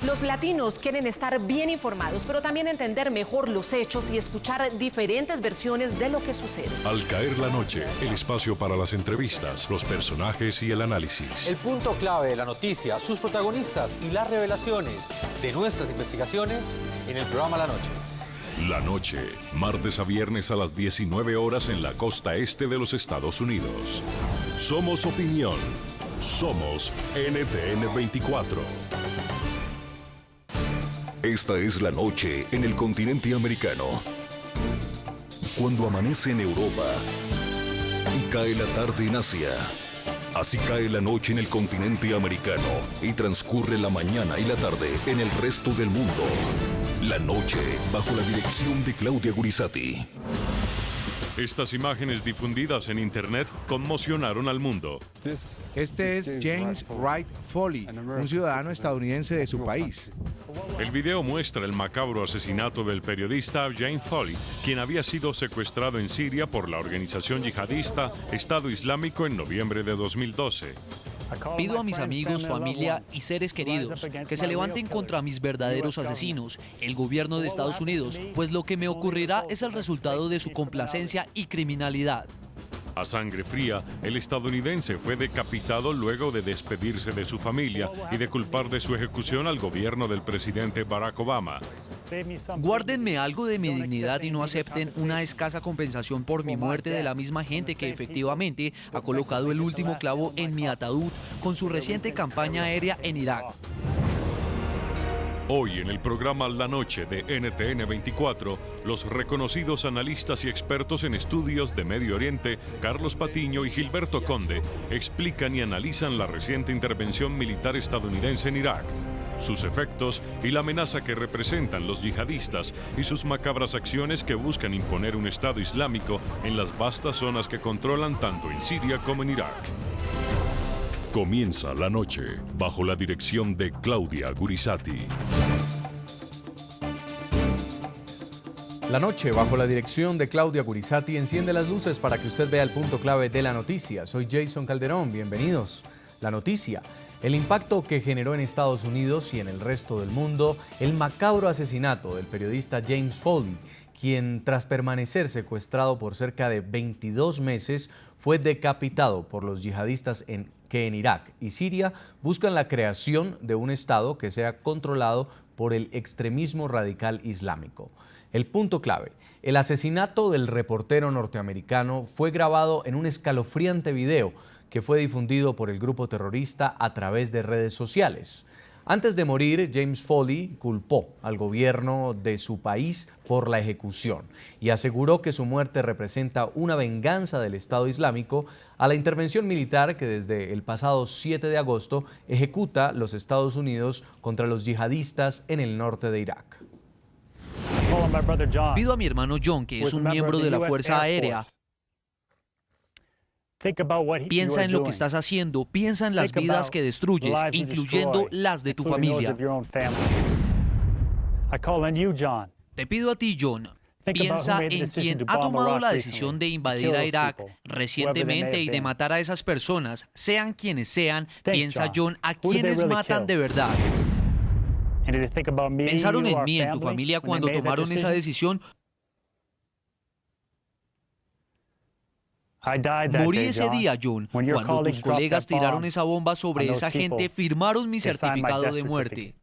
Los latinos quieren estar bien informados, pero también entender mejor los hechos y escuchar diferentes versiones de lo que sucede. Al caer la noche, el espacio para las entrevistas, los personajes y el análisis. El punto clave de la noticia, sus protagonistas y las revelaciones de nuestras investigaciones en el programa La Noche. La Noche, martes a viernes a las 19 horas en la costa este de los Estados Unidos. Somos opinión. Somos NTN 24. Esta es la noche en el continente americano. Cuando amanece en Europa y cae la tarde en Asia. Así cae la noche en el continente americano y transcurre la mañana y la tarde en el resto del mundo. La Noche, bajo la dirección de Claudia Gurisati. Estas imágenes difundidas en internet conmocionaron al mundo. Este es James Wright Foley, un ciudadano estadounidense de su país. El video muestra el macabro asesinato del periodista James Foley, quien había sido secuestrado en Siria por la organización yihadista Estado Islámico en noviembre de 2012. Pido a mis amigos, familia y seres queridos que se levanten contra mis verdaderos asesinos, el gobierno de Estados Unidos, pues lo que me ocurrirá es el resultado de su complacencia y criminalidad. A sangre fría, el estadounidense fue decapitado luego de despedirse de su familia y de culpar de su ejecución al gobierno del presidente Barack Obama. Guárdenme algo de mi dignidad y no acepten una escasa compensación por mi muerte de la misma gente que efectivamente ha colocado el último clavo en mi ataúd con su reciente campaña aérea en Irak. Hoy en el programa La Noche de NTN 24, los reconocidos analistas y expertos en estudios de Medio Oriente, Carlos Patiño y Gilberto Conde, explican y analizan la reciente intervención militar estadounidense en Irak, sus efectos y la amenaza que representan los yihadistas y sus macabras acciones que buscan imponer un Estado islámico en las vastas zonas que controlan tanto en Siria como en Irak. Comienza La Noche, bajo la dirección de Claudia Gurisati. La Noche, bajo la dirección de Claudia Gurisati, enciende las luces para que usted vea el punto clave de la noticia. Soy Jason Calderón, bienvenidos. La noticia, el impacto que generó en Estados Unidos y en el resto del mundo el macabro asesinato del periodista James Foley, quien tras permanecer secuestrado por cerca de 22 meses fue decapitado por los yihadistas que en Irak y Siria buscan la creación de un Estado que sea controlado por el extremismo radical islámico. El punto clave, el asesinato del reportero norteamericano fue grabado en un escalofriante video que fue difundido por el grupo terrorista a través de redes sociales. Antes de morir, James Foley culpó al gobierno de su país por la ejecución y aseguró que su muerte representa una venganza del Estado Islámico a la intervención militar que desde el pasado 7 de agosto ejecuta los Estados Unidos contra los yihadistas en el norte de Irak. Pido a mi hermano John, que es un miembro de la Fuerza Aérea, piensa en lo que estás haciendo, piensa en las vidas que destruyes, incluyendo las de tu familia. Te pido a ti, John, piensa en quien ha tomado la decisión de invadir a Irak recientemente y de matar a esas personas, sean quienes sean. Piensa, John, a quienes matan de verdad. ¿Pensaron en mí, en tu familia, cuando tomaron esa decisión? Morí ese día, John. Cuando tus colegas tiraron esa bomba sobre esa gente, firmaron mi certificado de muerte.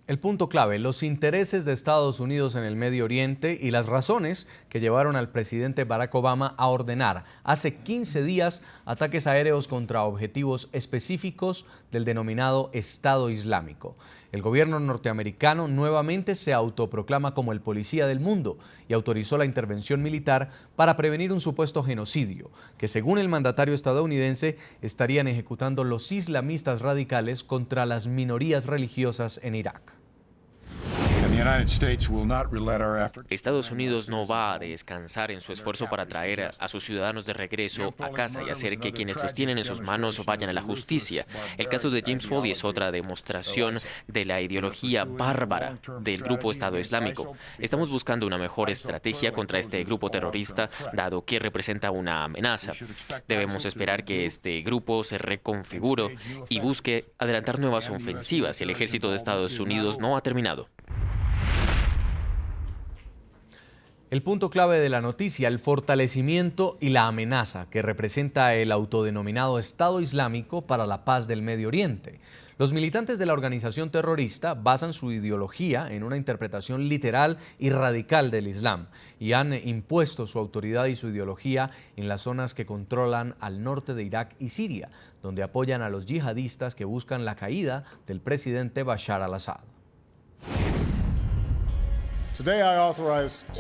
El punto clave, los intereses de Estados Unidos en el Medio Oriente y las razones que llevaron al presidente Barack Obama a ordenar hace 15 días ataques aéreos contra objetivos específicos del denominado Estado Islámico. El gobierno norteamericano nuevamente se autoproclama como el policía del mundo y autorizó la intervención militar para prevenir un supuesto genocidio que, según el mandatario estadounidense, estarían ejecutando los islamistas radicales contra las minorías religiosas en Irak. Estados Unidos no va a descansar en su esfuerzo para traer a sus ciudadanos de regreso a casa y hacer que quienes los tienen en sus manos vayan a la justicia. El caso de James Foley es otra demostración de la ideología bárbara del grupo Estado Islámico. Estamos buscando una mejor estrategia contra este grupo terrorista, dado que representa una amenaza. Debemos esperar que este grupo se reconfigure y busque adelantar nuevas ofensivas. El ejército de Estados Unidos no ha terminado. El punto clave de la noticia, el fortalecimiento y la amenaza que representa el autodenominado Estado Islámico para la paz del Medio Oriente. Los militantes de la organización terrorista basan su ideología en una interpretación literal y radical del Islam y han impuesto su autoridad y su ideología en las zonas que controlan al norte de Irak y Siria, donde apoyan a los yihadistas que buscan la caída del presidente Bashar al-Assad.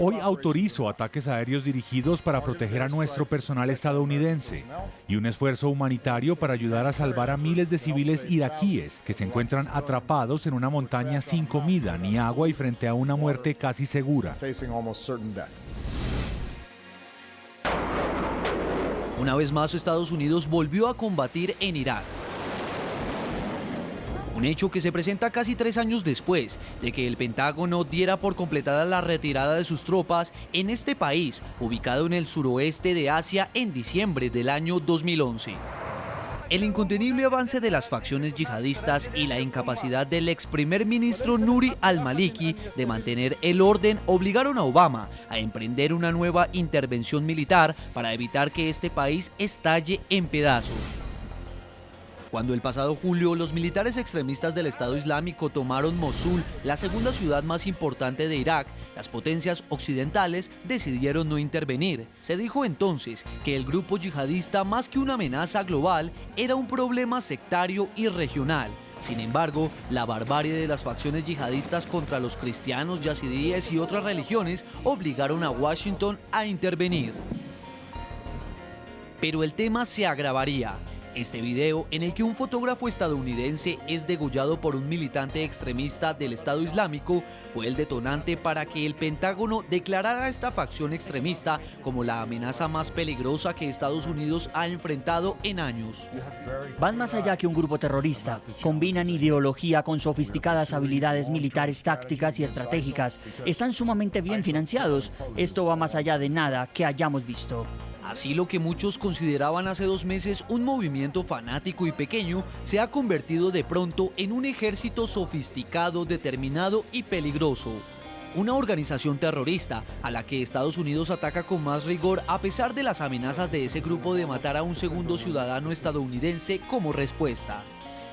Hoy autorizo ataques aéreos dirigidos para proteger a nuestro personal estadounidense y un esfuerzo humanitario para ayudar a salvar a miles de civiles iraquíes que se encuentran atrapados en una montaña sin comida ni agua y frente a una muerte casi segura. Una vez más, Estados Unidos volvió a combatir en Irak. Un hecho que se presenta casi 3 años después de que el Pentágono diera por completada la retirada de sus tropas en este país, ubicado en el suroeste de Asia en diciembre del año 2011. El incontenible avance de las facciones yihadistas y la incapacidad del ex primer ministro Nuri al-Maliki de mantener el orden obligaron a Obama a emprender una nueva intervención militar para evitar que este país estalle en pedazos. Cuando el pasado julio los militares extremistas del Estado Islámico tomaron Mosul, la segunda ciudad más importante de Irak, las potencias occidentales decidieron no intervenir. Se dijo entonces que el grupo yihadista, más que una amenaza global, era un problema sectario y regional. Sin embargo, la barbarie de las facciones yihadistas contra los cristianos, yazidíes y otras religiones obligaron a Washington a intervenir. Pero el tema se agravaría. Este video, en el que un fotógrafo estadounidense es degollado por un militante extremista del Estado Islámico, fue el detonante para que el Pentágono declarara a esta facción extremista como la amenaza más peligrosa que Estados Unidos ha enfrentado en años. Van más allá que un grupo terrorista, combinan ideología con sofisticadas habilidades militares tácticas y estratégicas, están sumamente bien financiados, esto va más allá de nada que hayamos visto. Así, lo que muchos consideraban hace 2 meses un movimiento fanático y pequeño se ha convertido de pronto en un ejército sofisticado, determinado y peligroso. Una organización terrorista a la que Estados Unidos ataca con más rigor a pesar de las amenazas de ese grupo de matar a un segundo ciudadano estadounidense como respuesta.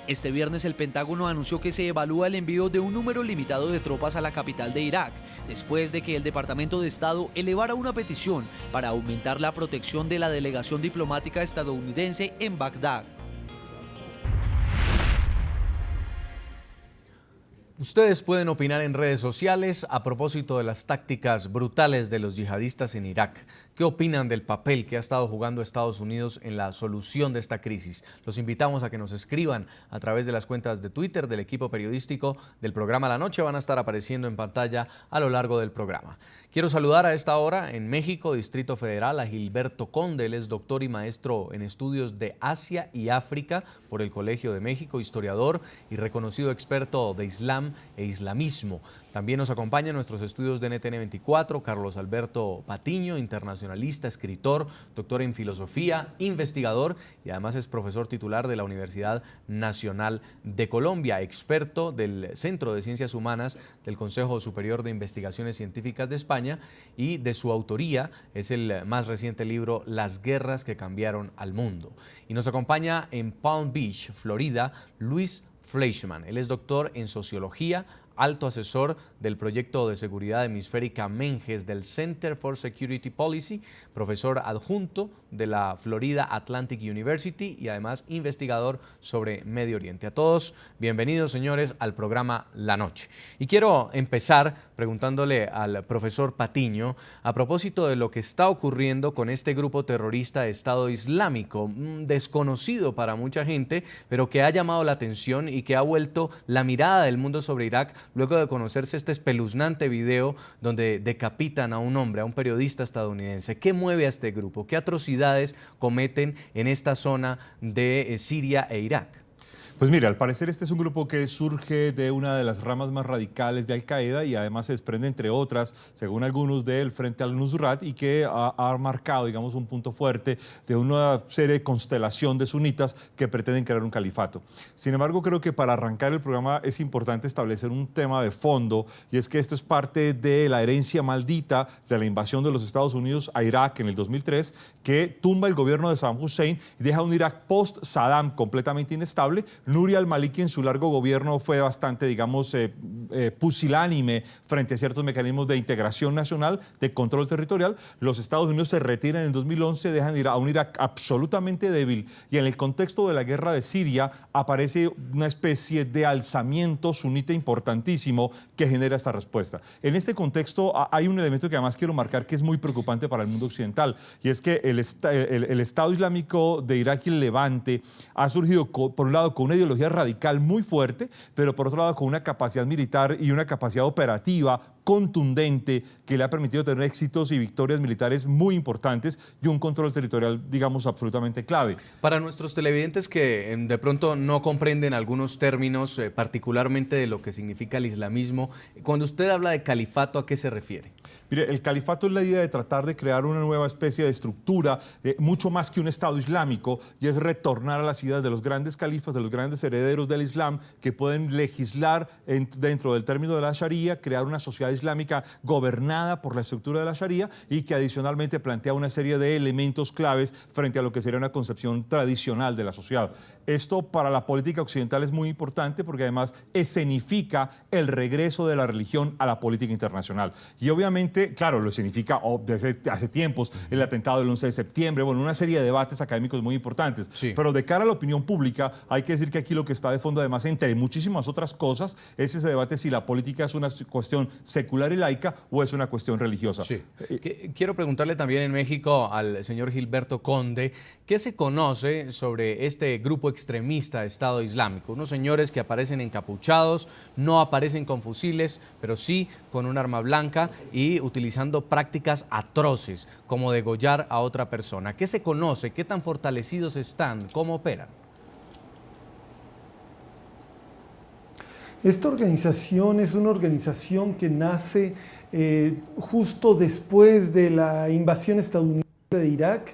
Este viernes el Pentágono anunció que se evalúa el envío de un número limitado de tropas a la capital de Irak, después de que el Departamento de Estado elevara una petición para aumentar la protección de la delegación diplomática estadounidense en Bagdad. Ustedes pueden opinar en redes sociales a propósito de las tácticas brutales de los yihadistas en Irak. ¿Qué opinan del papel que ha estado jugando Estados Unidos en la solución de esta crisis? Los invitamos a que nos escriban a través de las cuentas de Twitter del equipo periodístico del programa La Noche. Van a estar apareciendo en pantalla a lo largo del programa. Quiero saludar a esta hora en México, Distrito Federal, a Gilberto Conde. Él es doctor y maestro en estudios de Asia y África por el Colegio de México, historiador y reconocido experto de Islam e islamismo. También nos acompaña en nuestros estudios de NTN 24 Carlos Alberto Patiño, internacionalista, escritor, doctor en filosofía, investigador y además es profesor titular de la Universidad Nacional de Colombia, experto del Centro de Ciencias Humanas del Consejo Superior de Investigaciones Científicas de España, y de su autoría es el más reciente libro Las guerras que cambiaron al mundo. Y nos acompaña en Palm Beach, Florida, Luis Fleischmann. Él es doctor en sociología, alto asesor del proyecto de seguridad hemisférica Menges del Center for Security Policy, profesor adjunto de la Florida Atlantic University y además investigador sobre Medio Oriente. A todos, bienvenidos señores al programa La Noche. Y quiero empezar preguntándole al profesor Patiño a propósito de lo que está ocurriendo con este grupo terrorista de Estado Islámico, desconocido para mucha gente, pero que ha llamado la atención y que ha vuelto la mirada del mundo sobre Irak luego de conocerse este espeluznante video donde decapitan a un hombre, a un periodista estadounidense. ¿Qué mueve a este grupo? ¿Qué atrocidades cometen en esta zona de Siria e Irak? Pues mire, al parecer este es un grupo que surge de una de las ramas más radicales de Al-Qaeda y además se desprende, entre otras, según algunos, del Frente al-Nusrat y que ha marcado, digamos, un punto fuerte de una serie de constelación de sunitas que pretenden crear un califato. Sin embargo, creo que para arrancar el programa es importante establecer un tema de fondo, y es que esto es parte de la herencia maldita de la invasión de los Estados Unidos a Irak en el 2003, que tumba el gobierno de Saddam Hussein y deja un Irak post-Saddam completamente inestable. Nuri al-Maliki en su largo gobierno fue bastante, digamos, pusilánime frente a ciertos mecanismos de integración nacional, de control territorial. Los Estados Unidos se retiran en el 2011, dejan ir a un Irak absolutamente débil, y en el contexto de la guerra de Siria aparece una especie de alzamiento sunita importantísimo que genera esta respuesta. En este contexto hay un elemento que además quiero marcar que es muy preocupante para el mundo occidental, y es que el Estado Islámico de Irak y el Levante ha surgido, por un lado, con una ideología radical muy fuerte, pero por otro lado con una capacidad militar y una capacidad operativa contundente que le ha permitido tener éxitos y victorias militares muy importantes y un control territorial, digamos, absolutamente clave. Para nuestros televidentes que de pronto no comprenden algunos términos, particularmente de lo que significa el islamismo, cuando usted habla de califato, ¿a qué se refiere? Mire, el califato es la idea de tratar de crear una nueva especie de estructura, mucho más que un Estado islámico, y es retornar a las ideas de los grandes califas, de los grandes herederos del Islam, que pueden legislar dentro del término de la Sharia, crear una sociedad islámica gobernada por la estructura de la Sharia y que adicionalmente plantea una serie de elementos claves frente a lo que sería una concepción tradicional de la sociedad. Esto para la política occidental es muy importante porque además escenifica el regreso de la religión a la política internacional. Y obviamente, claro, lo escenifica desde hace tiempos, el atentado del 11 de septiembre, bueno, una serie de debates académicos muy importantes. Sí. Pero de cara a la opinión pública, hay que decir que aquí lo que está de fondo, además, entre muchísimas otras cosas, es ese debate si la política es una cuestión secular y laica o es una cuestión religiosa. Sí. Quiero preguntarle también en México al señor Gilberto Conde, ¿qué se conoce sobre este grupo extremista Estado Islámico? Unos señores que aparecen encapuchados, no aparecen con fusiles, pero sí con un arma blanca y utilizando prácticas atroces, como degollar a otra persona. ¿Qué se conoce? ¿Qué tan fortalecidos están? ¿Cómo operan? Esta organización es una organización que nace justo después de la invasión estadounidense de Irak,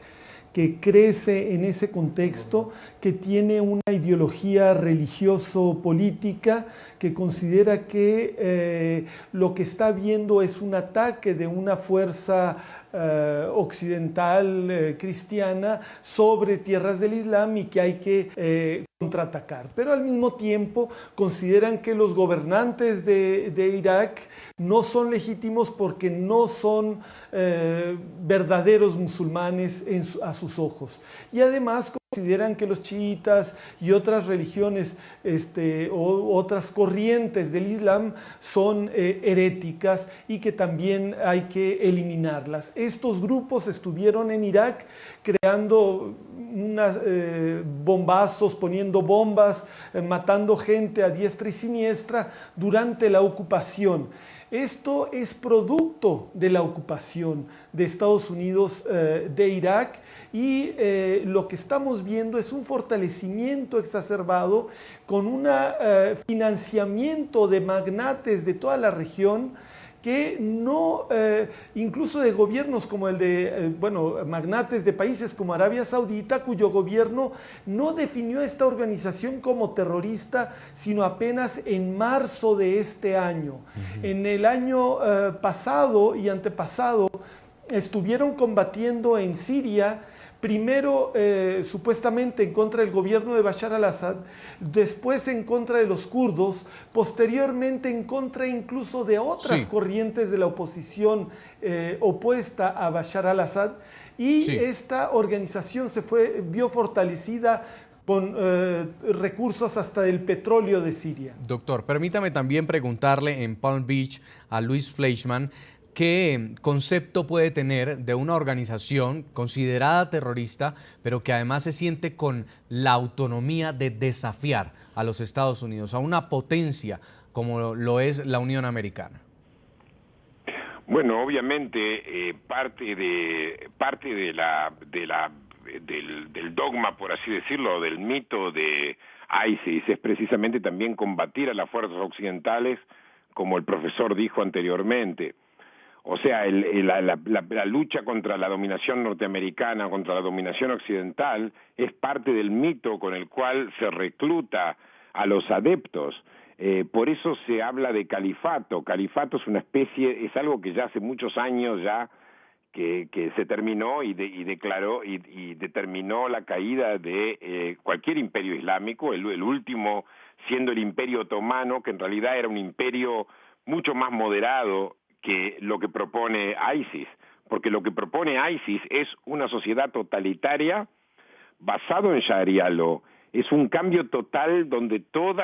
que crece en ese contexto, que tiene una ideología religioso-política, que considera que lo que está viendo es un ataque de una fuerza occidental cristiana sobre tierras del Islam y que hay que contraatacar. Pero al mismo tiempo consideran que los gobernantes de Irak no son legítimos porque no son verdaderos musulmanes a sus ojos. Y además consideran que los chiitas y otras religiones o otras corrientes del Islam son heréticas y que también hay que eliminarlas. Estos grupos estuvieron en Irak creando unos bombazos, poniendo bombas, matando gente a diestra y siniestra durante la ocupación. Esto es producto de la ocupación de Estados Unidos de Irak y lo que estamos viendo es un fortalecimiento exacerbado con un financiamiento de magnates de toda la región que no, incluso de gobiernos como el de, magnates de países como Arabia Saudita, cuyo gobierno no definió esta organización como terrorista, sino apenas en marzo de este año. En el año pasado y antepasado estuvieron combatiendo en Siria, primero supuestamente en contra del gobierno de Bashar al-Assad, después en contra de los kurdos, posteriormente en contra incluso de otras corrientes de la oposición opuesta a Bashar al-Assad, y esta organización vio fortalecida con recursos hasta del petróleo de Siria. Doctor, permítame también preguntarle en Palm Beach a Luis Fleischmann, ¿qué concepto puede tener de una organización considerada terrorista, pero que además se siente con la autonomía de desafiar a los Estados Unidos, a una potencia como lo es la Unión Americana? Bueno, obviamente parte del dogma, por así decirlo, del mito de ISIS es precisamente también combatir a las fuerzas occidentales, como el profesor dijo anteriormente. O sea, la lucha contra la dominación norteamericana, contra la dominación occidental, es parte del mito con el cual se recluta a los adeptos. Por eso se habla de califato. Califato es una especie, es algo que ya hace muchos años ya que se terminó y declaró y determinó la caída de cualquier imperio islámico, el último siendo el Imperio Otomano, que en realidad era un imperio mucho más moderado que lo que propone ISIS, porque lo que propone ISIS es una sociedad totalitaria basado en Sharia law. Es un cambio total donde todos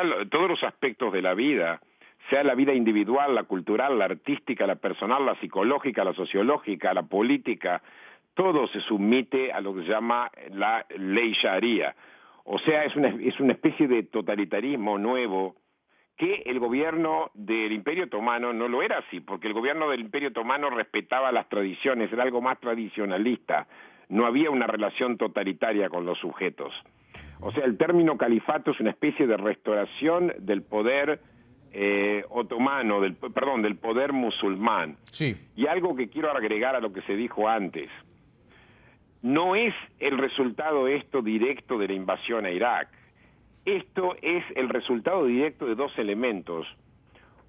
los aspectos de la vida, sea la vida individual, la cultural, la artística, la personal, la psicológica, la sociológica, la política, todo se somete a lo que se llama la ley Sharia. O sea, es una especie de totalitarismo nuevo que el gobierno del Imperio Otomano no lo era así, porque el gobierno del Imperio Otomano respetaba las tradiciones, era algo más tradicionalista, no había una relación totalitaria con los sujetos. O sea, el término califato es una especie de restauración del poder otomano, del poder musulmán. Sí. Y algo que quiero agregar a lo que se dijo antes, no es el resultado esto directo de la invasión a Irak. Esto es el resultado directo de dos elementos.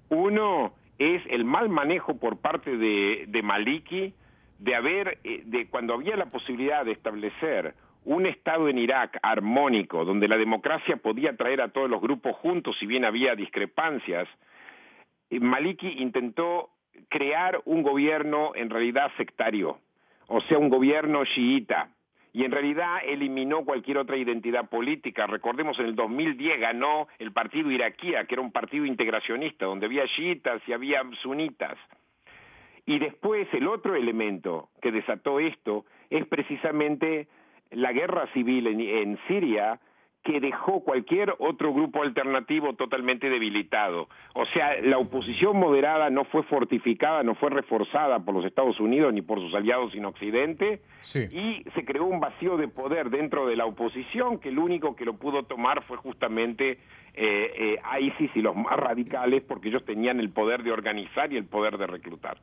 Uno es el mal manejo por parte de Maliki de cuando había la posibilidad de establecer un Estado en Irak armónico, donde la democracia podía traer a todos los grupos juntos si bien había discrepancias. Maliki intentó crear un gobierno en realidad sectario, o sea, un gobierno chiita, y en realidad eliminó cualquier otra identidad política. Recordemos, en el 2010 ganó el partido iraquí, que era un partido integracionista, donde había chiitas y había sunitas. Y después el otro elemento que desató esto es precisamente la guerra civil en Siria, que dejó cualquier otro grupo alternativo totalmente debilitado. O sea, la oposición moderada no fue fortificada, no fue reforzada por los Estados Unidos ni por sus aliados en Occidente, sí. Y se creó un vacío de poder dentro de la oposición, que el único que lo pudo tomar fue justamente ISIS y los más radicales, porque ellos tenían el poder de organizar y el poder de reclutar.